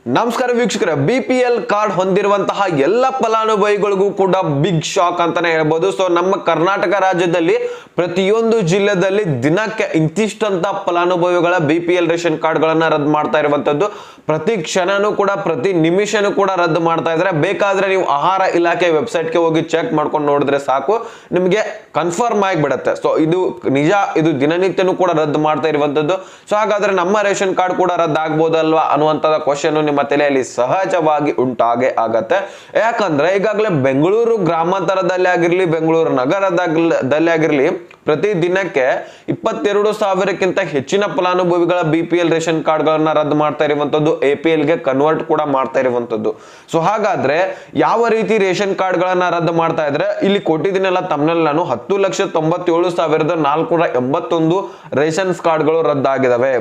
ನಮಸ್ಕಾರ ವೀಕ್ಷಕರೇ, BPL card ಹೊಂದಿರುವಂತಹ ಎಲ್ಲ ಫಲಾನುಭವಿಗಳಿಗೂ ಕೂಡ ಬಿಗ್ ಶಾಕ್ ಅಂತಾನೆ ಹೇಳ್ಬೋದು. ಸೊ ನಮ್ಮ ಕರ್ನಾಟಕ ರಾಜ್ಯದಲ್ಲಿ ಪ್ರತಿಯೊಂದು ಜಿಲ್ಲೆಯಲ್ಲಿ ದಿನಕ್ಕೆ ಇಂತಿಷ್ಟಂತ ಫಲಾನುಭವಿಗಳ BPL ರೇಷನ್ ಕಾರ್ಡ್ ಗಳನ್ನ ರದ್ದು ಮಾಡ್ತಾ ಇರುವಂತದ್ದು. ಪ್ರತಿ ಕ್ಷಣನೂ ಕೂಡ ಪ್ರತಿ ನಿಮಿಷನೂ ಕೂಡ ರದ್ದು ಮಾಡ್ತಾ ಇದ್ದಾರೆ. ಬೇಕಾದ್ರೆ ನೀವು ಆಹಾರ ಇಲಾಖೆ ವೆಬ್ಸೈಟ್ಗೆ ಹೋಗಿ ಚೆಕ್ ಮಾಡ್ಕೊಂಡು ನೋಡಿದ್ರೆ ಸಾಕು, ನಿಮಗೆ ಕನ್ಫರ್ಮ್ ಆಗಿಬಿಡುತ್ತೆ. ಸೊ ಇದು ನಿಜ, ಇದು ದಿನನಿತ್ಯನೂ ಕೂಡ ರದ್ದು ಮಾಡ್ತಾ ಇರುವಂತದ್ದು. ಸೊ ಹಾಗಾದ್ರೆ ನಮ್ಮ ರೇಷನ್ ಕಾರ್ಡ್ ಕೂಡ ರದ್ದು ಆಗ್ಬೋದಲ್ವಾ ಅನ್ನುವಂಥದ್ದು ಕ್ವಶನ್ ನಿಮ್ಮ ತಲೆಯಲ್ಲಿ ಸಹಜವಾಗಿ ಉಂಟಾಗೆ ಆಗತ್ತೆ. ಯಾಕಂದ್ರೆ ಈಗಾಗಲೇ ಬೆಂಗಳೂರು ಗ್ರಾಮಾಂತರದಲ್ಲಿ ಆಗಿರ್ಲಿ, ಬೆಂಗಳೂರು ನಗರದಲ್ಲಿ ಆಗಿರ್ಲಿ, ಪ್ರತಿ ದಿನಕ್ಕೆ 22,000ಕ್ಕಿಂತ ಹೆಚ್ಚಿನ ಫಲಾನುಭವಿಗಳ BPL ರೇಷನ್ ಕಾರ್ಡ್ ಗಳನ್ನ ರದ್ದು ಮಾಡ್ತಾ ಇರುವಂತದ್ದು, APL ಗೆ ಕನ್ವರ್ಟ್ ಕೂಡ ಮಾಡ್ತಾ ಇರುವಂತದ್ದು. ಸೊ ಹಾಗಾದ್ರೆ ಯಾವ ರೀತಿ ರೇಷನ್ ಕಾರ್ಡ್ ಗಳನ್ನ ರದ್ದು ಮಾಡ್ತಾ ಇದ್ರೆ, ಇಲ್ಲಿ ಕೊಟ್ಟಿದ್ದೀನಲ್ಲ ತಮ್ಮನಲ್ಲಿ ನಾನು 10,97,481 ರೇಷನ್ ಕಾರ್ಡ್ ಗಳು ರದ್ದಾಗಿದ್ದಾವೆ.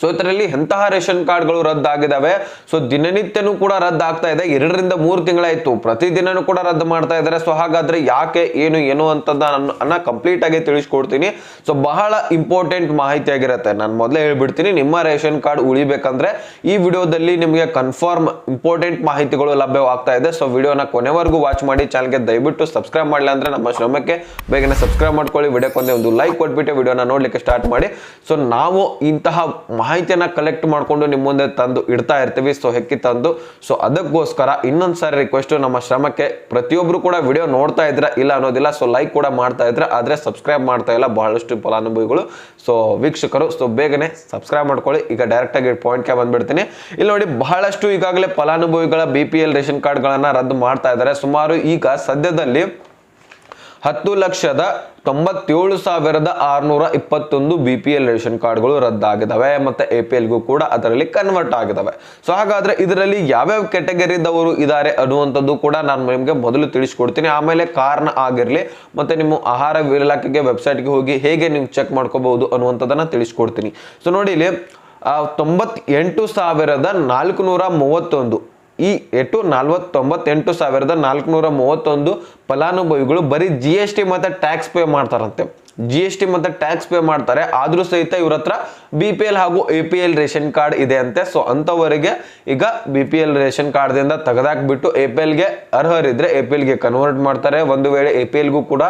ಸೊ ಇದರಲ್ಲಿ ಎಂತಹ ರೇಷನ್ ಕಾರ್ಡ್ ಗಳು ರದ್ದಾಗಿದ್ದಾವೆ. ಸೊ ದಿನನಿತ್ಯನೂ ಕೂಡ ರದ್ದಾಗ್ತಾ ಇದೆ. 2 ರಿಂದ 3 ತಿಂಗಳಾಯ್ತು, ಪ್ರತಿದಿನನೂ ಕೂಡ ರದ್ದು ಮಾಡ್ತಾ ಇದ್ದಾರೆ. ಸೊ ಹಾಗಾದ್ರೆ ಯಾಕೆ, ಏನು ಅಂತದನ್ನ ಕಂಪ್ಲೀಟ್ ಆಗಿ ತಿಳಿಸ್ಕೊಡ್ತೀನಿ. ಸೊ ಬಹಳ ಇಂಪಾರ್ಟೆಂಟ್ ಮಾಹಿತಿ ಆಗಿರುತ್ತೆ. ನಾನು ಮೊದಲೇ ಹೇಳ್ಬಿಡ್ತೀನಿ, ನಿಮ್ಮ ರೇಷನ್ ಕಾರ್ಡ್ ಉಳಿಬೇಕಂದ್ರೆ ಈ ವಿಡಿಯೋದಲ್ಲಿ ನಿಮಗೆ ಕನ್ಫರ್ಮ್ ಇಂಪಾರ್ಟೆಂಟ್ ಮಾಹಿತಿಗಳು ಲಭ್ಯವಾಗ್ತಾ ಇದೆ. ಸೊ ವಿಡಿಯೋನ ಕೊನೆವರೆಗೂ ವಾಚ್ ಮಾಡಿ. ಚಾನಲ್ಗೆ ದಯವಿಟ್ಟು ಸಬ್ಸ್ಕ್ರೈಬ್ ಮಾಡಲಿಲ್ಲ ಅಂದ್ರೆ ನಮ್ಮ ಶ್ರಮಕ್ಕೆ ಬೇಗನೆ ಸಬ್ಸ್ಕ್ರೈಬ್ ಮಾಡ್ಕೊಳ್ಳಿ. ವಿಡಿಯೋಕ್ಕೊಂದೇ ಒಂದು ಲೈಕ್ ಕೊಟ್ಬಿಟ್ಟು ವಿಡಿಯೋನ ನೋಡ್ಲಿಕ್ಕೆ ಸ್ಟಾರ್ಟ್ ಮಾಡಿ. ಸೊ ನಾವು ಇಂತಹ ಮಾಹಿತಿಯನ್ನ ಕಲೆಕ್ಟ್ ಮಾಡ್ಕೊಂಡು ನಿಮ್ಮ ಮುಂದೆ ತಂದು ಇಡ್ತಾ ಇರ್ತೀವಿ. ಸೊ ಹೆಕ್ಕಿ ತಂದು, ಸೊ ಅದಕ್ಕೋಸ್ಕರ ಇನ್ನೊಂದ್ಸಾರಿ ರಿಕ್ವೆಸ್ಟ್, ನಮ್ಮ ಶ್ರಮಕ್ಕೆ ಪ್ರತಿಯೊಬ್ರು ಕೂಡ ವಿಡಿಯೋ ನೋಡ್ತಾ ಇದ್ರ ಇಲ್ಲ ಅನ್ನೋದಿಲ್ಲ. ಸೊ ಲೈಕ್ ಕೂಡ ಮಾಡ್ತಾ ಇದ್ರೆ, ಆದ್ರೆ ಸಬ್ಸ್ಕ್ರೈಬ್ ಮಾಡ್ತಾ ಇಲ್ಲ ಬಹಳಷ್ಟು ಫಲಾನುಭವಿಗಳು, ಸೊ ವೀಕ್ಷಕರು. ಸೊ ಬೇಗನೆ ಸಬ್ಸ್ಕ್ರೈಬ್ ಮಾಡ್ಕೊಳ್ಳಿ. ಈಗ ಡೈರೆಕ್ಟ್ ಆಗಿ ಪಾಯಿಂಟ್ಗೆ ಬಂದ್ಬಿಡ್ತೀನಿ. ಇಲ್ಲಿ ನೋಡಿ, ಬಹಳಷ್ಟು ಈಗಾಗಲೇ ಫಲಾನುಭವಿಗಳ BPL ರೇಷನ್ ಕಾರ್ಡ್ ಗಳನ್ನ ರದ್ದು ಮಾಡ್ತಾ ಇದ್ದಾರೆ. ಸುಮಾರು ಈಗ ಸದ್ಯದಲ್ಲಿ 10,97,621 BPL ರೇಷನ್ ಕಾರ್ಡ್ಗಳು ರದ್ದಾಗಿದ್ದಾವೆ. ಮತ್ತೆ APL ಗೂ ಕೂಡ ಅದರಲ್ಲಿ ಕನ್ವರ್ಟ್ ಆಗಿದ್ದಾವೆ. ಸೊ ಹಾಗಾದ್ರೆ ಇದರಲ್ಲಿ ಯಾವ್ಯಾವ ಕ್ಯಾಟಗರಿದವರು ಇದ್ದಾರೆ ಅನ್ನುವಂಥದ್ದು ಕೂಡ ನಾನು ನಿಮಗೆ ಮೊದಲು ತಿಳಿಸ್ಕೊಡ್ತೀನಿ. ಆಮೇಲೆ ಕಾರಣ ಆಗಿರ್ಲಿ, ಮತ್ತೆ ನಿಮ್ಮ ಆಹಾರ ಇಲಾಖೆಗೆ ವೆಬ್ಸೈಟ್ಗೆ ಹೋಗಿ ಹೇಗೆ ನೀವು ಚೆಕ್ ಮಾಡ್ಕೋಬಹುದು ಅನ್ನುವಂಥದ್ದನ್ನ ತಿಳಿಸ್ಕೊಡ್ತೀನಿ. ಸೊ ನೋಡಿ, ಇಲ್ಲಿ 98,431 ಈ 98,431 ಫಲಾನುಭವಿಗಳು ಬರೀ GST ಮತ್ತೆ ಟ್ಯಾಕ್ಸ್ ಪೇ ಮಾಡ್ತಾರಂತೆ. GST ಮತ್ತೆ ಟ್ಯಾಕ್ಸ್ ಪೇ ಮಾಡ್ತಾರೆ, ಆದ್ರೂ ಸಹಿತ ಇವ್ರ ಹತ್ರ BPL ಹಾಗೂ APL ರೇಷನ್ ಕಾರ್ಡ್ ಇದೆ ಅಂತೆ. ಸೊ ಅಂತವರಿಗೆ ಈಗ BPL ರೇಷನ್ ಕಾರ್ಡ್ ದಿಂದ ತೆಗೆದಾಕ್ಬಿಟ್ಟು APL ಗೆ ಅರ್ಹರಿದ್ರೆ APL ಗೆ ಕನ್ವರ್ಟ್ ಮಾಡ್ತಾರೆ. ಒಂದು ವೇಳೆ APL ಗೂ ಕೂಡ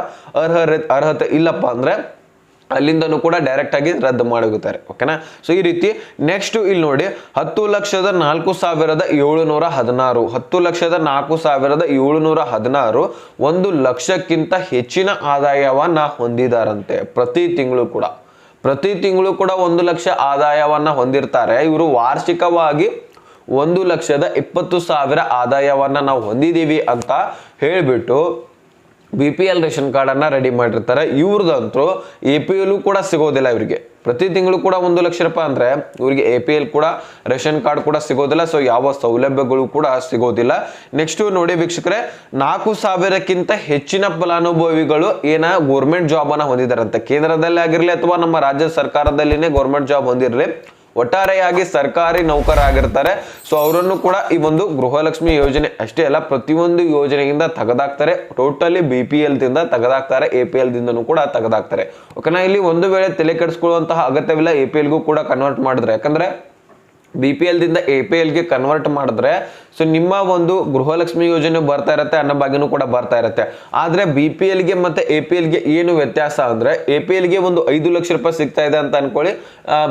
ಅರ್ಹತೆ ಇಲ್ಲಪ್ಪ ಅಂದ್ರೆ ಅಲ್ಲಿಂದನೂ ಕೂಡ ಡೈರೆಕ್ಟ್ ಆಗಿ ರದ್ದು ಮಾಡೋಗುತ್ತಾರೆ. ಓಕೆನಾ. ಸೊ ಈ ರೀತಿ ನೆಕ್ಸ್ಟ್ ಇಲ್ಲಿ ನೋಡಿ, 10,04,716 10,04,716 1 ಲಕ್ಷಕ್ಕಿಂತ ಹೆಚ್ಚಿನ ಆದಾಯವನ್ನ ಹೊಂದಿದಾರಂತೆ. ಪ್ರತಿ ತಿಂಗಳು ಕೂಡ 1 ಲಕ್ಷ ಆದಾಯವನ್ನ ಹೊಂದಿರ್ತಾರೆ ಇವರು. ವಾರ್ಷಿಕವಾಗಿ 1,20,000 ಆದಾಯವನ್ನ ನಾವು ಹೊಂದಿದೀವಿ ಅಂತ ಹೇಳ್ಬಿಟ್ಟು BPL ರೇಷನ್ ಕಾರ್ಡ್ ಅನ್ನ ರೆಡಿ ಮಾಡಿರ್ತಾರೆ. ಇವ್ರದಂತೂ APL ಕೂಡ ಸಿಗೋದಿಲ್ಲ ಇವರಿಗೆ. ಪ್ರತಿ ತಿಂಗಳು ಕೂಡ 1 ಲಕ್ಷ ರೂಪಾಯಿ ಅಂದ್ರೆ ಇವರಿಗೆ APL ಕೂಡ ರೇಷನ್ ಕಾರ್ಡ್ ಕೂಡ ಸಿಗೋದಿಲ್ಲ. ಸೊ ಯಾವ ಸೌಲಭ್ಯಗಳು ಕೂಡ ಸಿಗೋದಿಲ್ಲ. ನೆಕ್ಸ್ಟ್ ನೋಡಿ ವೀಕ್ಷಕರೇ, 4,000ಕ್ಕಿಂತ ಹೆಚ್ಚಿನ ಫಲಾನುಭವಿಗಳು ಗೌರ್ಮೆಂಟ್ ಜಾಬ್ ಅನ್ನ ಹೊಂದಿದಾರಂತೆ. ಕೇಂದ್ರದಲ್ಲಿ ಆಗಿರ್ಲಿ ಅಥವಾ ನಮ್ಮ ರಾಜ್ಯ ಸರ್ಕಾರದಲ್ಲಿನೇ ಗೌರ್ಮೆಂಟ್ ಜಾಬ್ ಹೊಂದಿರಲಿ, ಒಟ್ಟಾರೆಯಾಗಿ ಸರ್ಕಾರಿ ನೌಕರಾಗಿರ್ತಾರೆ. ಸೊ ಅವರನ್ನು ಕೂಡ ಈ ಒಂದು ಗೃಹಲಕ್ಷ್ಮಿ ಯೋಜನೆ ಅಷ್ಟೇ ಅಲ್ಲ, ಪ್ರತಿಯೊಂದು ಯೋಜನೆಯಿಂದ ತೆಗೆದಾಕ್ತಾರೆ. ಟೋಟಲಿ BPL ದಿಂದ ತೆಗೆದಾಕ್ತಾರೆ, APL ದಿಂದನೂ ಕೂಡ ತೆಗೆದಾಕ್ತಾರೆ. ಓಕೆನಾ. ಇಲ್ಲಿ ಒಂದು ವೇಳೆ ತಲೆ ಕೆಡಿಸ್ಕೊಳ್ಳುವಂತಹ ಅಗತ್ಯವಿಲ್ಲ. APL ಗೂ ಕೂಡ ಕನ್ವರ್ಟ್ ಮಾಡಿದ್ರೆ, ಯಾಕಂದ್ರೆ BPL ದಿಂದ APL ಗೆ ಕನ್ವರ್ಟ್ ಮಾಡಿದ್ರೆ ಸೊ ನಿಮ್ಮ ಒಂದು ಗೃಹಲಕ್ಷ್ಮಿ ಯೋಜನೆ ಬರ್ತಾ ಇರುತ್ತೆ, ಅನ್ನಭಾಗ್ಯನೂ ಕೂಡ ಬರ್ತಾ ಇರುತ್ತೆ. ಆದ್ರೆ BPL ಗೆ ಮತ್ತೆ APL ಗೆ ಏನು ವ್ಯತ್ಯಾಸ ಅಂದ್ರೆ, APL ಗೆ ಒಂದು 5 ಲಕ್ಷ ರೂಪಾಯಿ ಸಿಗ್ತಾ ಇದೆ ಅಂತ ಅನ್ಕೊಳ್ಳಿ,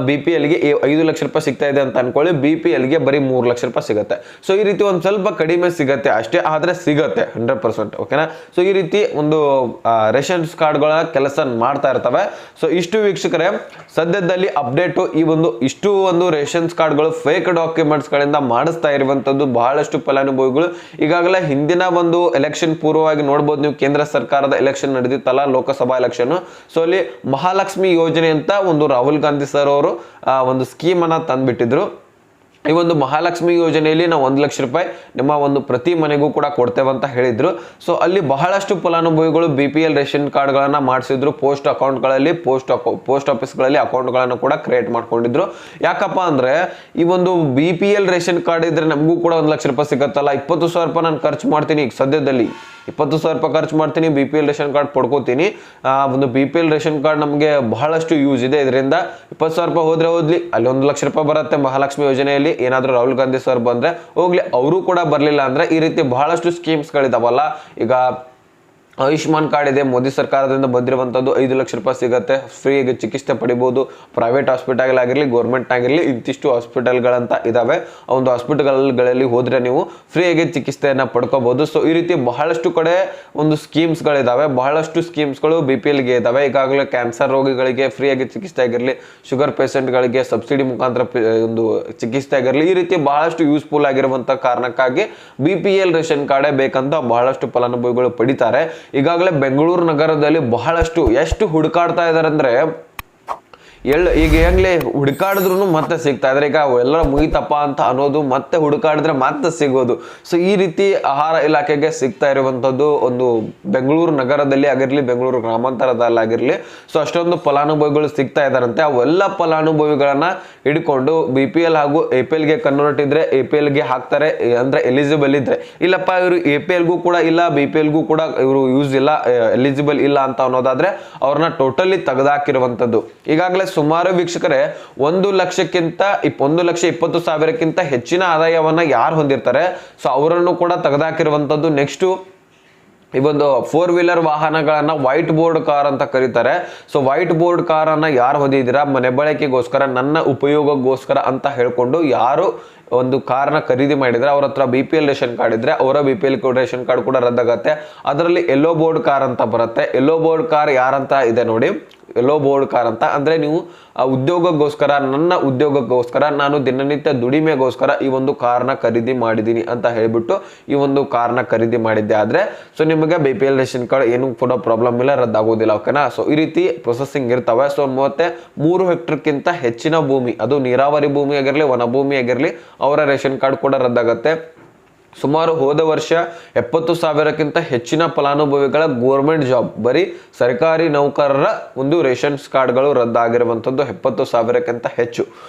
BPL ಗೆ 5 ಲಕ್ಷ ರೂಪಾಯಿ ಸಿಗ್ತಾ ಇದೆ ಅಂತ ಅನ್ಕೊಳ್ಳಿ, BPL ಗೆ ಬರೀ 3 ಲಕ್ಷ ರೂಪಾಯಿ ಸಿಗುತ್ತೆ. ಸೊ ಈ ರೀತಿ ಒಂದ್ ಸ್ವಲ್ಪ ಕಡಿಮೆ ಸಿಗತ್ತೆ ಅಷ್ಟೇ, ಆದ್ರೆ ಸಿಗತ್ತೆ 100%. ಓಕೆನಾ. ಸೊ ಈ ರೀತಿ ಒಂದು ರೇಷನ್ ಕಾರ್ಡ್ ಗಳ ಕೆಲಸ ಮಾಡ್ತಾ ಇರ್ತವೆ. ಸೊ ಇಷ್ಟು ವೀಕ್ಷಕರೇ, ಸದ್ಯದಲ್ಲಿ ಅಪ್ಡೇಟ್. ಈ ಇಷ್ಟು ರೇಷನ್ ಕಾರ್ಡ್ ಗಳು ಫೇಕ್ ಡಾಕ್ಯುಮೆಂಟ್ಸ್ ಗಳಿಂದ ಮಾಡಿಸ್ತಾ ಇರುವಂತದ್ದು ಬಹಳಷ್ಟು ಫಲಾನುಭವಿಗಳು. ಈಗಾಗಲೇ ಹಿಂದಿನ ಒಂದು ಎಲೆಕ್ಷನ್ ಪೂರ್ವವಾಗಿ ನೋಡಬಹುದು ನೀವು, ಕೇಂದ್ರ ಸರ್ಕಾರದ ಎಲೆಕ್ಷನ್ ನಡೆದಿತ್ತಲ್ಲ, ಲೋಕಸಭಾ ಎಲೆಕ್ಷನ್. ಸೊ ಅಲ್ಲಿ ಮಹಾಲಕ್ಷ್ಮಿ ಯೋಜನೆ ಅಂತ ಒಂದು ರಾಹುಲ್ ಗಾಂಧಿ ಸರ್ ಅವರು ಒಂದು ಸ್ಕೀಮ್ ಅನ್ನ ತಂದ್ಬಿಟ್ಟಿದ್ರು. ಈ ಒಂದು ಮಹಾಲಕ್ಷ್ಮಿ ಯೋಜನೆಯಲ್ಲಿ ನಾವು 1 ಲಕ್ಷ ರೂಪಾಯಿ ನಿಮ್ಮ ಒಂದು ಪ್ರತಿ ಮನೆಗೂ ಕೂಡ ಕೊಡ್ತೇವೆ ಅಂತ ಹೇಳಿದ್ರು. ಸೊ ಅಲ್ಲಿ ಬಹಳಷ್ಟು ಫಲಾನುಭವಿಗಳು BPL ರೇಷನ್ ಕಾರ್ಡ್ ಗಳನ್ನ ಮಾಡಿಸಿದ್ರು. ಪೋಸ್ಟ್ ಅಕೌಂಟ್ಗಳಲ್ಲಿ, ಪೋಸ್ಟ್ ಆಫೀಸ್ಗಳಲ್ಲಿ ಅಕೌಂಟ್ಗಳನ್ನು ಕೂಡ ಕ್ರಿಯೇಟ್ ಮಾಡ್ಕೊಂಡಿದ್ರು. ಯಾಕಪ್ಪ ಅಂದ್ರೆ ಈ ಒಂದು BPL ರೇಷನ್ ಕಾರ್ಡ್ ಇದ್ರೆ ನಮಗೂ ಕೂಡ 1 ಲಕ್ಷ ರೂಪಾಯಿ ಸಿಗತ್ತಲ್ಲ, 20,000 ರೂಪಾಯಿ ನಾನು ಖರ್ಚು ಮಾಡ್ತೀನಿ ಈಗ ಸದ್ಯದಲ್ಲಿ, 20,000 ರೂಪಾಯಿ ಖರ್ಚು ಮಾಡ್ತೀನಿ, BPL ರೇಷನ್ ಕಾರ್ಡ್ ಪಡ್ಕೋತೀನಿ. ಒಂದು BPL ರೇಷನ್ ಕಾರ್ಡ್ ನಮಗೆ ಬಹಳಷ್ಟು ಯೂಸ್ ಇದೆ. ಇದರಿಂದ 20,000 ರೂಪಾಯಿ ಹೋದ್ರೆ ಹೋದ್ಲಿ, ಅಲ್ಲಿ 1 ಲಕ್ಷ ರೂಪಾಯಿ ಬರುತ್ತೆ ಮಹಾಲಕ್ಷ್ಮಿ ಯೋಜನೆಯಲ್ಲಿ. ಏನಾದರೂ ರಾಹುಲ್ ಗಾಂಧಿ ಸರ್ ಬಂದ್ರೆ ಹೋಗ್ಲಿ, ಅವರು ಕೂಡ ಬರಲಿಲ್ಲ ಅಂದ್ರೆ ಈ ರೀತಿ ಬಹಳಷ್ಟು ಸ್ಕೀಮ್ಸ್ಗಳಿದಾವಲ್ಲ. ಈಗ ಆಯುಷ್ಮಾನ್ ಕಾರ್ಡ್ ಇದೆ, ಮೋದಿ ಸರ್ಕಾರದಿಂದ ಬಂದಿರುವಂಥದ್ದು. 5 ಲಕ್ಷ ರೂಪಾಯಿ ಸಿಗುತ್ತೆ, ಫ್ರೀಯಾಗಿ ಚಿಕಿತ್ಸೆ ಪಡಿಬೋದು. ಪ್ರೈವೇಟ್ ಹಾಸ್ಪಿಟಲ್ ಆಗಿರಲಿ, ಗೌರ್ಮೆಂಟ್ ಆಗಿರಲಿ, ಇಂತಿಷ್ಟು ಹಾಸ್ಪಿಟಲ್ಗಳಂತ ಇದಾವೆ. ಆ ಒಂದು ಹಾಸ್ಪಿಟಲ್ಗಳಲ್ಲಿ ಹೋದ್ರೆ ನೀವು ಫ್ರೀಯಾಗಿ ಚಿಕಿತ್ಸೆಯನ್ನು ಪಡ್ಕೋಬಹುದು. ಸೊ ಈ ರೀತಿ ಬಹಳಷ್ಟು ಕಡೆ ಒಂದು ಸ್ಕೀಮ್ಸ್ಗಳಿದಾವೆ, ಬಹಳಷ್ಟು ಸ್ಕೀಮ್ಸ್ಗಳು BPLಗೆ ಇದಾವೆ. ಈಗಾಗಲೇ ಕ್ಯಾನ್ಸರ್ ರೋಗಿಗಳಿಗೆ ಫ್ರೀಯಾಗಿ ಚಿಕಿತ್ಸೆ ಆಗಿರಲಿ, ಶುಗರ್ ಪೇಷಂಟ್ಗಳಿಗೆ ಸಬ್ಸಿಡಿ ಮುಖಾಂತರ ಒಂದು ಚಿಕಿತ್ಸೆ ಆಗಿರಲಿ, ಈ ರೀತಿ ಬಹಳಷ್ಟು ಯೂಸ್ಫುಲ್ ಆಗಿರುವಂಥ ಕಾರಣಕ್ಕಾಗಿ BPL ರೇಷನ್ ಕಾರ್ಡೇ ಬೇಕಂತ ಬಹಳಷ್ಟು ಫಲಾನುಭವಿಗಳು ಪಡಿತಾರೆ. ಈಗಾಗಲೇ ಬೆಂಗಳೂರು ನಗರದಲ್ಲಿ ಬಹಳಷ್ಟು ಎಷ್ಟು ಹುಡುಕಾಡ್ತಾ ಇದಾರೆ ಅಂದ್ರೆ ಈಗ ಹೆಂಗ್ಲೆ ಹುಡುಕಾಡಿದ್ರು ಮತ್ತೆ ಸಿಗ್ತಾ ಇದ್ರೆ, ಈಗ ಎಲ್ಲ ಮುಗಿತಪ್ಪ ಅಂತ ಅನ್ನೋದು ಮತ್ತೆ ಹುಡುಕಾಡಿದ್ರೆ ಮತ್ತೆ ಸಿಗೋದು. ಸೊ ಈ ರೀತಿ ಆಹಾರ ಇಲಾಖೆಗೆ ಸಿಗ್ತಾ ಇರುವಂಥದ್ದು ಒಂದು ಬೆಂಗಳೂರು ನಗರದಲ್ಲಿ ಆಗಿರಲಿ, ಬೆಂಗಳೂರು ಗ್ರಾಮಾಂತರದಲ್ಲಾಗಿರಲಿ. ಸೊ ಅಷ್ಟೊಂದು ಫಲಾನುಭವಿಗಳು ಸಿಗ್ತಾ ಇದ್ದಾರಂತೆ. ಅವೆಲ್ಲ ಫಲಾನುಭವಿಗಳನ್ನ ಹಿಡ್ಕೊಂಡು BPL ಹಾಗೂ APLಗೆ ಕನ್ವರ್ಟ್ ಇದ್ರೆ APLಗೆ ಹಾಕ್ತಾರೆ, ಅಂದ್ರೆ ಎಲಿಜಿಬಲ್ ಇದ್ರೆ. ಇಲ್ಲಪ್ಪ ಇವರು APLಗೂ ಕೂಡ ಇಲ್ಲ, BPLಗೂ ಕೂಡ ಇವರು ಯೂಸ್ ಇಲ್ಲ, ಎಲಿಜಿಬಲ್ ಇಲ್ಲ ಅಂತ ಅನ್ನೋದಾದ್ರೆ ಅವ್ರನ್ನ ಟೋಟಲಿ ತೆಗೆದಾಕಿರುವಂಥದ್ದು. ಈಗಾಗಲೇ ಸುಮಾರು ವೀಕ್ಷಕರೇ 1,20,000ಕ್ಕಿಂತ ಹೆಚ್ಚಿನ ಆದಾಯವನ್ನ ಯಾರು ಹೊಂದಿರ್ತಾರೆ, ಸೊ ಅವರನ್ನು ಕೂಡ ತೆಗೆದಾಕಿರುವಂಥದ್ದು. ನೆಕ್ಸ್ಟ್ ಈ ಒಂದು 4 ವೀಲರ್ ವಾಹನಗಳನ್ನ ವೈಟ್ ಬೋರ್ಡ್ ಕಾರ್ ಅಂತ ಕರೀತಾರೆ. ಸೊ ವೈಟ್ ಬೋರ್ಡ್ ಕಾರ್ ಅನ್ನ ಯಾರು ಹೊಂದಿದ್ದೀರಾ, ಮನೆ ಬಳಕೆಗೋಸ್ಕರ, ನನ್ನ ಉಪಯೋಗಕ್ಕೋಸ್ಕರ ಅಂತ ಹೇಳ್ಕೊಂಡು ಯಾರು ಒಂದು ಕಾರ್ನ ಖರೀದಿ ಮಾಡಿದ್ರೆ ಅವ್ರ ಹತ್ರ BPL ರೇಷನ್ ಕಾರ್ಡ್ ಇದ್ರೆ ಅವರ BPL ರೇಷನ್ ಕಾರ್ಡ್ ಕೂಡ ರದ್ದಾಗತ್ತೆ. ಅದರಲ್ಲಿ ಯೆಲ್ಲೋ ಬೋರ್ಡ್ ಕಾರ್ ಅಂತ ಬರುತ್ತೆ. ಯೆಲ್ಲೋ ಬೋರ್ಡ್ ಕಾರ್ ಯಾರಂತ ಇದೆ ನೋಡಿ, ಯೆಲ್ಲೋ ಬೋರ್ಡ್ ಕಾರ್ ಅಂತ ಅಂದ್ರೆ ನೀವು ಉದ್ಯೋಗಕ್ಕೋಸ್ಕರ, ನನ್ನ ಉದ್ಯೋಗಕ್ಕೋಸ್ಕರ, ನಾನು ದಿನನಿತ್ಯ ದುಡಿಮೆಗೋಸ್ಕರ ಈ ಒಂದು ಕಾರ್ನ ಖರೀದಿ ಮಾಡಿದ್ದೀನಿ ಅಂತ ಹೇಳ್ಬಿಟ್ಟು ಈ ಒಂದು ಕಾರ್ನ ಖರೀದಿ ಮಾಡಿದ್ದೆ ಆದ್ರೆ ಸೊ ನಿಮಗೆ BPL ರೇಷನ್ ಕಾರ್ಡ್ ಏನು ಕೂಡ ಪ್ರಾಬ್ಲಮ್ ಇಲ್ಲ, ರದ್ದಾಗೋದಿಲ್ಲ. ಓಕೆನಾ. ಸೊ ಈ ರೀತಿ ಪ್ರೊಸೆಸಿಂಗ್ ಇರ್ತವೆ. ಸೊ ಮತ್ತೆ 3 ಹೆಕ್ಟರ್ಕ್ಕಿಂತ ಹೆಚ್ಚಿನ ಭೂಮಿ, ಅದು ನೀರಾವರಿ ಭೂಮಿ ಆಗಿರಲಿ, ವನ ಭೂಮಿ ಆಗಿರಲಿ, ಅವರ ರೇಷನ್ ಕಾರ್ಡ್ ಕೂಡ ರದ್ದಾಗತ್ತೆ. ಸುಮಾರು ಹೋದ ವರ್ಷ 70,000ಕ್ಕಿಂತ ಹೆಚ್ಚಿನ ಫಲಾನುಭವಿಗಳ ಗೋರ್ಮೆಂಟ್ ಜಾಬ್, ಬರೀ ಸರ್ಕಾರಿ ನೌಕರರ ಒಂದು ರೇಷನ್ಸ್ ಕಾರ್ಡ್ಗಳು ರದ್ದಾಗಿರುವಂಥದ್ದು 70,000ಕ್ಕಿಂತ ಹೆಚ್ಚು.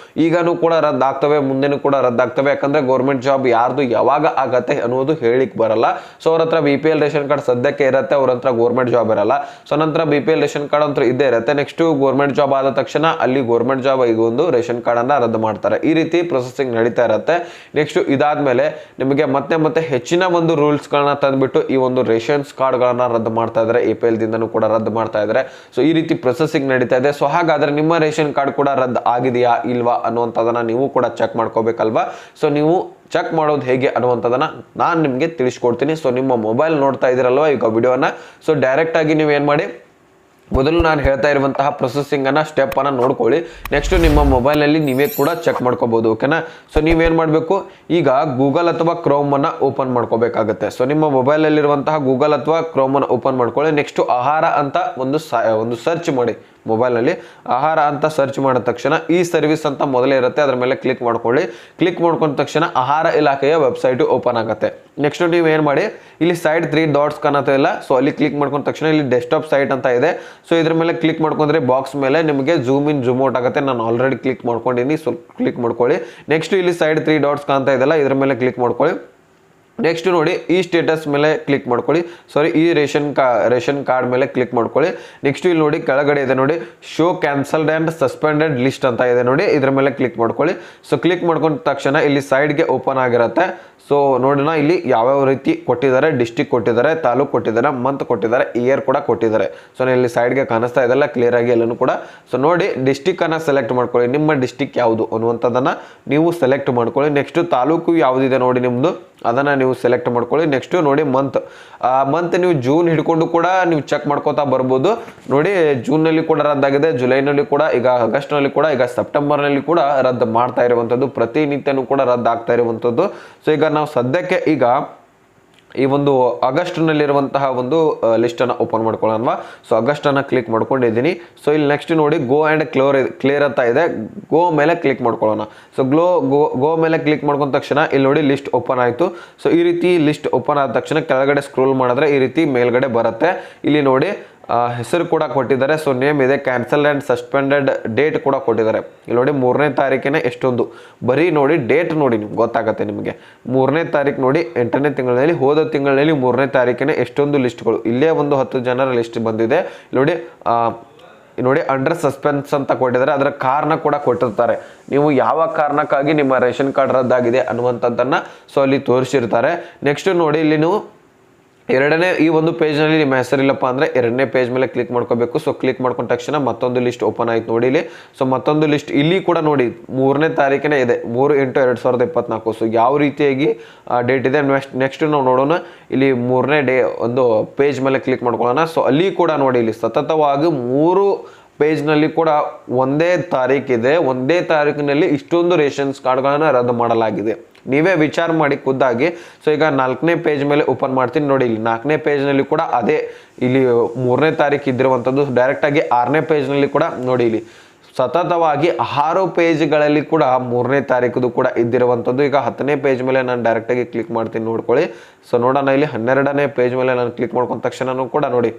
ಈಗನೂ ಕೂಡ ರದ್ದಾಗ್ತವೆ, ಮುಂದೆನೂ ಕೂಡ ರದ್ದಾಗ್ತವೆ. ಯಾಕಂದ್ರೆ ಗೋರ್ಮೆಂಟ್ ಜಾಬ್ ಯಾರ್ದು ಯಾವಾಗ ಆಗತ್ತೆ ಅನ್ನೋದು ಹೇಳಿಕ್ ಬರಲ್ಲ. ಸೊ ಅವ್ರ ಹತ್ರ BPL ರೇಷನ್ ಕಾರ್ಡ್ ಸದ್ಯಕ್ಕೆ ಇರುತ್ತೆ, ಅವ್ರ ಹತ್ರ ಗೋರ್ಮೆಂಟ್ ಜಾಬ್ ಇರಲ್ಲ. ಸೊ ನಂತರ BPL ರೇಷನ್ ಕಾರ್ಡ್ ಅಂತೂ ಇದ್ದೇ ಇರುತ್ತೆ. ನೆಕ್ಸ್ಟ್ ಗೋರ್ಮೆಂಟ್ ಜಾಬ್ ಆದ ತಕ್ಷಣ ಅಲ್ಲಿ ಗೋರ್ಮೆಂಟ್ ಜಾಬ್ ಈಗ ಒಂದು ರೇಷನ್ ಕಾರ್ಡ್ ಅನ್ನ ರದ್ದು ಮಾಡ್ತಾರೆ. ಈ ರೀತಿ ಪ್ರೊಸೆಸಿಂಗ್ ನಡೀತಾ ಇರುತ್ತೆ. ನೆಕ್ಸ್ಟ್ ಇದಾದ್ಮೇಲೆ ನಿಮಗೆ ಮತ್ತೆ ಹೆಚ್ಚಿನ ಒಂದು ರೂಲ್ಸ್ ಗಳನ್ನ ತಂದ್ಬಿಟ್ಟು ಈ ಒಂದು ರೇಷನ್ಸ್ ಕಾರ್ಡ್ ಗಳನ್ನ ರದ್ದು ಮಾಡ್ತಾ ಇದ್ದಾರೆ. APL ದಿಂದನೂ ಕೂಡ ರದ್ದು ಮಾಡ್ತಾ ಇದ್ದಾರೆ. ಸೊ ಈ ರೀತಿ ಪ್ರೊಸೆಸಿಂಗ್ ನಡೀತಾ ಇದೆ. ಸೊ ಹಾಗಾದ್ರೆ ನಿಮ್ಮ ರೇಷನ್ ಕಾರ್ಡ್ ಕೂಡ ರದ್ದು ಆಗಿದೆಯಾ ಇಲ್ವಾ ಅನ್ನುವಂಥದ್ದನ್ನ ನೀವು ಕೂಡ ಚೆಕ್ ಮಾಡ್ಕೋಬೇಕಲ್ವಾ. ಸೊ ನೀವು ಚೆಕ್ ಮಾಡೋದು ಹೇಗೆ ಅನ್ನುವಂಥದ್ದನ್ನ ನಾನು ನಿಮಗೆ ತಿಳಿಸ್ಕೊಡ್ತೀನಿ. ಸೊ ನಿಮ್ಮ ಮೊಬೈಲ್ ನೋಡ್ತಾ ಇದ್ದೀರಲ್ವಾ ಈಗ ವಿಡಿಯೋನ, ಸೊ ಡೈರೆಕ್ಟ್ ಆಗಿ ನೀವು ಏನ್ ಮಾಡಿ, ಮೊದಲು ನಾನು ಹೇಳ್ತಾ ಇರುವಂತಹ ಪ್ರೊಸೆಸಿಂಗ್ ಅನ್ನ ಸ್ಟೆಪ್ ಅನ್ನ ನೋಡ್ಕೊಳ್ಳಿ. ನೆಕ್ಸ್ಟ್ ನಿಮ್ಮ ಮೊಬೈಲ್ ನಲ್ಲಿ ನೀವೇ ಕೂಡ ಚೆಕ್ ಮಾಡ್ಕೋಬಹುದು. ಓಕೆನಾ. ಸೊ ನೀವೇನ್ ಮಾಡಬೇಕು, ಈಗ ಗೂಗಲ್ ಅಥವಾ ಕ್ರೋಮ್ ಅನ್ನ ಓಪನ್ ಮಾಡ್ಕೋಬೇಕಾಗುತ್ತೆ. ಸೊ ನಿಮ್ಮ ಮೊಬೈಲ್ ಅಲ್ಲಿರುವಂತಹ ಗೂಗಲ್ ಅಥವಾ ಕ್ರೋಮ್ ಅನ್ನ ಓಪನ್ ಮಾಡ್ಕೊಳ್ಳಿ. ನೆಕ್ಸ್ಟ್ ಆಹಾರ ಅಂತ ಒಂದು ಸರ್ಚ್ ಮಾಡಿ. ಮೊಬೈಲ್ ನಲ್ಲಿ ಆಹಾರ ಅಂತ ಸರ್ಚ್ ಮಾಡಿದ ತಕ್ಷಣ ಈ ಸರ್ವಿಸ್ ಅಂತ ಮೊದಲೇ ಇರುತ್ತೆ, ಅದರ ಮೇಲೆ ಕ್ಲಿಕ್ ಮಾಡ್ಕೊಳ್ಳಿ. ಕ್ಲಿಕ್ ಮಾಡ್ಕೊಂಡ ತಕ್ಷಣ ಆಹಾರ ಇಲಾಖೆಯ ವೆಬ್ಸೈಟ್ ಓಪನ್ ಆಗುತ್ತೆ. ನೆಕ್ಸ್ಟ್ ನೀವು ಏನ್ ಮಾಡಿ, ಇಲ್ಲಿ ಸೈಡ್ 3 ಡಾಟ್ಸ್ ಕಾಣುತ್ತೆ ಇಲ್ಲ, ಸೊ ಅಲ್ಲಿ ಕ್ಲಿಕ್ ಮಾಡ್ಕೊಂಡ ತಕ್ಷಣ ಇಲ್ಲಿ ಡೆಸ್ಕ್ಟಾಪ್ ಸೈಟ್ ಅಂತ ಇದೆ. ಸೊ ಇದ್ರ ಮೇಲೆ ಕ್ಲಿಕ್ ಮಾಡ್ಕೊಂಡ್ರೆ ಬಾಕ್ಸ್ ಮೇಲೆ ನಿಮಗೆ ಜೂಮ್ ಇನ್ ಜೂಮ್ ಔಟ್ ಆಗುತ್ತೆ. ನಾನು ಆಲ್ರೆಡಿ ಕ್ಲಿಕ್ ಮಾಡ್ಕೊಂಡಿನಿ, ಸೊ ಕ್ಲಿಕ್ ಮಾಡ್ಕೊಳ್ಳಿ. ನೆಕ್ಸ್ಟ್ ಇಲ್ಲಿ ಸೈಡ್ 3 ಡಾಟ್ಸ್ ಕಾಣ್ತಾ ಇದೆಲ್ಲ, ಇದ್ರ ಮೇಲೆ ಕ್ಲಿಕ್ ಮಾಡ್ಕೊಳ್ಳಿ. ನೆಕ್ಸ್ಟ್ ನೋಡಿ ಈ ಸ್ಟೇಟಸ್ ಮೇಲೆ ಕ್ಲಿಕ್ ಮಾಡ್ಕೊಳ್ಳಿ, ಸಾರಿ ಈ ರೇಷನ್ ಕಾರ್ಡ್ ಮೇಲೆ ಕ್ಲಿಕ್ ಮಾಡ್ಕೊಳ್ಳಿ. ನೆಕ್ಸ್ಟ್ ಇಲ್ಲಿ ನೋಡಿ ಕೆಳಗಡೆ ಇದೆ ನೋಡಿ show cancelled and suspended list ಅಂತ ಇದೆ ನೋಡಿ, ಇದ್ರ ಮೇಲೆ ಕ್ಲಿಕ್ ಮಾಡ್ಕೊಳ್ಳಿ. ಸೊ ಕ್ಲಿಕ್ ಮಾಡ್ಕೊಂಡ ತಕ್ಷಣ ಇಲ್ಲಿ ಸೈಡ್ಗೆ ಓಪನ್ ಆಗಿರುತ್ತೆ. ಸೊ ನೋಡೋಣ ಇಲ್ಲಿ ಯಾವ್ಯಾವ ರೀತಿ ಕೊಟ್ಟಿದ್ದಾರೆ, ಡಿಸ್ಟಿಕ್ ಕೊಟ್ಟಿದ್ದಾರೆ, ತಾಲೂಕು ಕೊಟ್ಟಿದ್ದಾರೆ, ಮಂತ್ ಕೊಟ್ಟಿದ್ದಾರೆ, ಇಯರ್ ಕೂಡ ಕೊಟ್ಟಿದ್ದಾರೆ. ಸೊ ಇಲ್ಲಿ ಸೈಡ್ಗೆ ಕಾಣಿಸ್ತಾ ಇದೆಲ್ಲ ಕ್ಲಿಯರ್ ಆಗಿ ಎಲ್ಲನೂ ಕೂಡ. ಸೊ ನೋಡಿ ಡಿಸ್ಟಿಕ್ ಅನ್ನ ಸೆಲೆಕ್ಟ್ ಮಾಡ್ಕೊಳ್ಳಿ, ನಿಮ್ಮ ಡಿಸ್ಟಿಕ್ ಯಾವುದು ಅನ್ನುವಂಥದ್ದನ್ನ ನೀವು ಸೆಲೆಕ್ಟ್ ಮಾಡ್ಕೊಳ್ಳಿ. ನೆಕ್ಸ್ಟ್ ತಾಲೂಕು ಯಾವುದಿದೆ ನೋಡಿ ನಿಮ್ದು, ಅದನ್ನ ನೀವು ಸೆಲೆಕ್ಟ್ ಮಾಡ್ಕೊಳ್ಳಿ. ನೆಕ್ಸ್ಟ್ ನೋಡಿ ಮಂತ್ ನೀವು ಜೂನ್ ಹಿಡ್ಕೊಂಡು ಕೂಡ ನೀವು ಚೆಕ್ ಮಾಡ್ಕೋತಾ ಬರ್ಬೋದು. ನೋಡಿ ಜೂನ್ ನಲ್ಲಿ ಕೂಡ ರದ್ದಾಗಿದೆ, ಜುಲೈನಲ್ಲಿ ಕೂಡ, ಈಗ ಆಗಸ್ಟ್ ನಲ್ಲಿ ಕೂಡ, ಈಗ ಸೆಪ್ಟೆಂಬರ್ ನಲ್ಲಿ ಕೂಡ ರದ್ದು ಮಾಡ್ತಾ ಇರುವಂತದ್ದು, ಪ್ರತಿನಿತ್ಯನೂ ಕೂಡ ರದ್ದಾಗ್ತಾ ಇರುವಂತದ್ದು. ಸೊ ಈಗ ನಾವು ಸದ್ಯಕ್ಕೆ ಈಗ ಈ ಒಂದು ಆಗಸ್ಟ್ ನಲ್ಲಿರುವಂತಹ ಒಂದು ಲಿಸ್ಟ್ ಅನ್ನ ಓಪನ್ ಮಾಡ್ಕೊಳ್ಳೋಣ. ಸೊ ಆಗಸ್ಟ್ ಅನ್ನ ಕ್ಲಿಕ್ ಮಾಡ್ಕೊಂಡಿದ್ದೀನಿ. ಸೊ ಇಲ್ಲಿ ನೆಕ್ಸ್ಟ್ ನೋಡಿ ಗೋ ಅಂಡ್ ಕ್ಲಿಯರ್ ಅಂತ ಇದೆ, ಗೋ ಮೇಲೆ ಕ್ಲಿಕ್ ಮಾಡ್ಕೊಳ್ಳೋಣ. ಸೊ ಗೋ ಮೇಲೆ ಕ್ಲಿಕ್ ಮಾಡ್ಕೊಂಡ ತಕ್ಷಣ ಇಲ್ಲಿ ನೋಡಿ ಲಿಸ್ಟ್ ಓಪನ್ ಆಯಿತು. ಸೊ ಈ ರೀತಿ ಲಿಸ್ಟ್ ಓಪನ್ ಆದ ತಕ್ಷಣ ಕೆಳಗಡೆ ಸ್ಕ್ರೋಲ್ ಮಾಡಿದ್ರೆ ಈ ರೀತಿ ಮೇಲ್ಗಡೆ ಬರುತ್ತೆ. ಇಲ್ಲಿ ನೋಡಿ ಹೆಸರು ಕೂಡ ಕೊಟ್ಟಿದ್ದಾರೆ. ಸೊ ನೇಮ್ ಇದೆ, ಕ್ಯಾನ್ಸಲ್ ಆ್ಯಂಡ್ ಸಸ್ಪೆಂಡೆಡ್ ಡೇಟ್ ಕೂಡ ಕೊಟ್ಟಿದ್ದಾರೆ. ಇಲ್ಲಿ ನೋಡಿ 3ನೇ ತಾರೀಕಿನ ಎಷ್ಟೊಂದು, ಬರೀ ನೋಡಿ ಡೇಟ್ ನೋಡಿ ನಿಮ್ಗೆ ಗೊತ್ತಾಗತ್ತೆ ನಿಮಗೆ. 3ನೇ ತಾರೀಕು ನೋಡಿ 8ನೇ ತಿಂಗಳಲ್ಲಿ, ಹೋದ ತಿಂಗಳಲ್ಲಿ 3ನೇ ತಾರೀಕಿನ ಎಷ್ಟೊಂದು ಲಿಸ್ಟ್ಗಳು, ಇಲ್ಲೇ ಒಂದು 10 ಜನರ ಲಿಸ್ಟ್ ಬಂದಿದೆ. ನೋಡಿ ಅಂಡರ್ ಸಸ್ಪೆನ್ಸ್ ಅಂತ ಕೊಟ್ಟಿದ್ದಾರೆ. ಅದರ ಕಾರಣ ಕೂಡ ಕೊಟ್ಟಿರ್ತಾರೆ, ನೀವು ಯಾವ ಕಾರಣಕ್ಕಾಗಿ ನಿಮ್ಮ ರೇಷನ್ ಕಾರ್ಡ್ ರದ್ದಾಗಿದೆ ಅನ್ನುವಂಥದ್ದನ್ನು ಸೊ ಅಲ್ಲಿ ತೋರಿಸಿರ್ತಾರೆ. ನೆಕ್ಸ್ಟ್ ನೋಡಿ ಇಲ್ಲಿ ನೀವು ಎರಡನೇ ಈ ಒಂದು ಪೇಜ್ನಲ್ಲಿ ನಿಮ್ಮ ಹೆಸರಿಲ್ಲಪ್ಪ ಅಂದರೆ 2ನೇ ಪೇಜ್ ಮೇಲೆ ಕ್ಲಿಕ್ ಮಾಡ್ಕೋಬೇಕು. ಸೊ ಕ್ಲಿಕ್ ಮಾಡ್ಕೊಂಡ ತಕ್ಷಣ ಮತ್ತೊಂದು ಲಿಸ್ಟ್ ಓಪನ್ ಆಯ್ತು ನೋಡಿ ಇಲ್ಲಿ. ಸೊ ಮತ್ತೊಂದು ಲಿಸ್ಟ್ ಇಲ್ಲಿ ಕೂಡ ನೋಡಿ 3ನೇ ತಾರೀಕಿನೇ ಇದೆ, 3/8/2024. ಸೊ ಯಾವ ರೀತಿಯಾಗಿ ಡೇಟ್ ಇದೆ ನೆಕ್ಸ್ಟ್ ನಾವು ನೋಡೋಣ. ಇಲ್ಲಿ 3ನೇ ಒಂದು ಪೇಜ್ ಮೇಲೆ ಕ್ಲಿಕ್ ಮಾಡ್ಕೊಳ್ಳೋಣ. ಸೊ ಅಲ್ಲಿ ಕೂಡ ನೋಡಿ ಇಲ್ಲಿ ಸತತವಾಗಿ 3 ಪೇಜ್ನಲ್ಲಿ ಕೂಡ ಒಂದೇ ತಾರೀಕಿದೆ, ಒಂದೇ ತಾರೀಕಿನಲ್ಲಿ ಇಷ್ಟೊಂದು ರೇಷನ್ಸ್ ಕಾರ್ಡ್ಗಳನ್ನು ರದ್ದು ಮಾಡಲಾಗಿದೆ. ನೀವೇ ವಿಚಾರ ಮಾಡಿ ಖುದ್ದಾಗಿ. ಸೊ ಈಗ 4ನೇ ಪೇಜ್ ಮೇಲೆ ಓಪನ್ ಮಾಡ್ತೀನಿ ನೋಡಿ. ಇಲ್ಲಿ 4ನೇ ಪೇಜ್ನಲ್ಲಿ ಕೂಡ ಅದೇ, ಇಲ್ಲಿ 3ನೇ ತಾರೀಕು ಇದ್ದಿರುವಂಥದ್ದು. ಡೈರೆಕ್ಟಾಗಿ 6ನೇ ಪೇಜ್ನಲ್ಲಿ ಕೂಡ ನೋಡಿ ಇಲ್ಲಿ ಸತತವಾಗಿ 6 ಪೇಜ್ಗಳಲ್ಲಿ ಕೂಡ 3ನೇ ತಾರೀಕು ಕೂಡ ಇದ್ದಿರುವಂಥದ್ದು. ಈಗ 10ನೇ ಪೇಜ್ ಮೇಲೆ ನಾನು ಡೈರೆಕ್ಟಾಗಿ ಕ್ಲಿಕ್ ಮಾಡ್ತೀನಿ ನೋಡ್ಕೊಳ್ಳಿ. ಸೊ ನೋಡೋಣ, ಇಲ್ಲಿ 12ನೇ ಪೇಜ್ ಮೇಲೆ ನಾನು ಕ್ಲಿಕ್ ಮಾಡ್ಕೊಂಡ ತಕ್ಷಣ ಕೂಡ ನೋಡಿ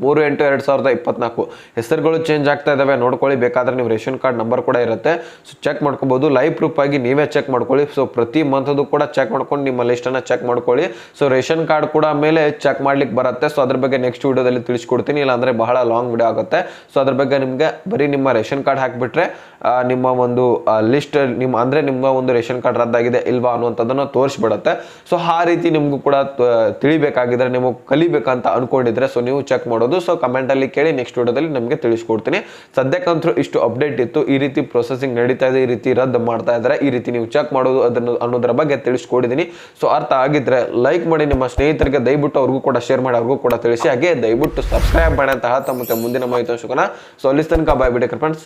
3/8/2024 ಹೆಸರುಗಳು ಚೇಂಜ್ ಆಗ್ತಾ ಇದಾವೆ ನೋಡ್ಕೊಳ್ಳಿ. ಬೇಕಾದ್ರೆ ನೀವು ರೇಷನ್ ಕಾರ್ಡ್ ನಂಬರ್ ಕೂಡ ಇರುತ್ತೆ, ಸೊ ಚೆಕ್ ಮಾಡ್ಕೋಬಹುದು. ಲೈವ್ ಪ್ರೂಫ್ ಆಗಿ ನೀವೇ ಚೆಕ್ ಮಾಡ್ಕೊಳ್ಳಿ. ಸೊ ಪ್ರತಿ ಮಂತದ್ದು ಕೂಡ ಚೆಕ್ ಮಾಡ್ಕೊಂಡು ನಿಮ್ಮ ಲಿಸ್ಟನ್ನು ಚೆಕ್ ಮಾಡ್ಕೊಳ್ಳಿ. ಸೊ ರೇಷನ್ ಕಾರ್ಡ್ ಕೂಡ ಮೇಲೆ ಚೆಕ್ ಮಾಡ್ಲಿಕ್ಕೆ ಬರುತ್ತೆ. ಸೊ ಅದ್ರ ಬಗ್ಗೆ ನೆಕ್ಸ್ಟ್ ವಿಡಿಯೋದಲ್ಲಿ ತಿಳಿಸ್ಕೊಡ್ತೀನಿ, ಇಲ್ಲಾಂದ್ರೆ ಬಹಳ ಲಾಂಗ್ ವಿಡಿಯೋ ಆಗುತ್ತೆ. ಸೊ ಅದ್ರ ಬಗ್ಗೆ ನಿಮಗೆ ಬರೀ ನಿಮ್ಮ ರೇಷನ್ ಕಾರ್ಡ್ ಹಾಕಿಬಿಟ್ರೆ ನಿಮ್ಮ ಒಂದು ಲಿಸ್ಟ್ ನಿಮ್ಮ ಒಂದು ರೇಷನ್ ಕಾರ್ಡ್ ರದ್ದಾಗಿದೆ ಇಲ್ವಾ ಅನ್ನುವಂಥದ್ದನ್ನು ತೋರಿಸ್ಬಿಡುತ್ತೆ. ಸೊ ಆ ರೀತಿ ನಿಮಗೂ ಕೂಡ ತಿಳಿಬೇಕಾಗಿದ್ರೆ, ನೀವು ಕಲಿಬೇಕಂತ ಅನ್ಕೊಂಡಿದ್ರೆ ಸೊ ನೀವು ಚೆಕ್ ಮಾಡೋದು. ಸೊ ಕಮೆಂಟ್ ಅಲ್ಲಿ ಕೇಳಿ, ನೆಕ್ಸ್ಟ್ ವಿಡಿಯೋದಲ್ಲಿ ನಮಗೆ ತಿಳಿಸ್ಕೊಡ್ತೀನಿ. ಸದ್ಯಕ್ಕಂತೂ ಇಷ್ಟು ಅಪ್ಡೇಟ್ ಇತ್ತು. ಈ ರೀತಿ ಪ್ರೊಸೆಸಿಂಗ್ ನಡೀತಾ ಇದೆ, ಈ ರೀತಿ ರದ್ದು ಮಾಡ್ತಾ ಇದ್ದಾರೆ, ಈ ರೀತಿ ನೀವು ಚೆಕ್ ಮಾಡೋದು ಅನ್ನೋದ್ರ ಬಗ್ಗೆ ತಿಳಿಸ್ಕೊಡಿದ್ದೀನಿ. ಸೊ ಅರ್ಥ ಆಗಿದ್ರೆ ಲೈಕ್ ಮಾಡಿ, ನಿಮ್ಮ ಸ್ನೇಹಿತರಿಗೆ ದಯವಿಟ್ಟು ಅವ್ರಿಗೂ ಕೂಡ ಶೇರ್ ಮಾಡಿ, ಅವ್ರಿಗೂ ಕೂಡ ತಿಳಿಸಿ. ಹಾಗೆ ದಯವಿಟ್ಟು ಸಬ್ಸ್ಕ್ರೈಬ್ ಮಾಡಿ ಅಂತ ಹೇಳ್ತಾ ಮತ್ತೆ ಮುಂದಿನ ಮಾಹಿತಿ ಸಿಗೋಣ. ಸೊ ಅಲ್ಲಿ ತನಕ ಬಾಯ್ ಬಿಡಿ ಫ್ರೆಂಡ್ಸ್.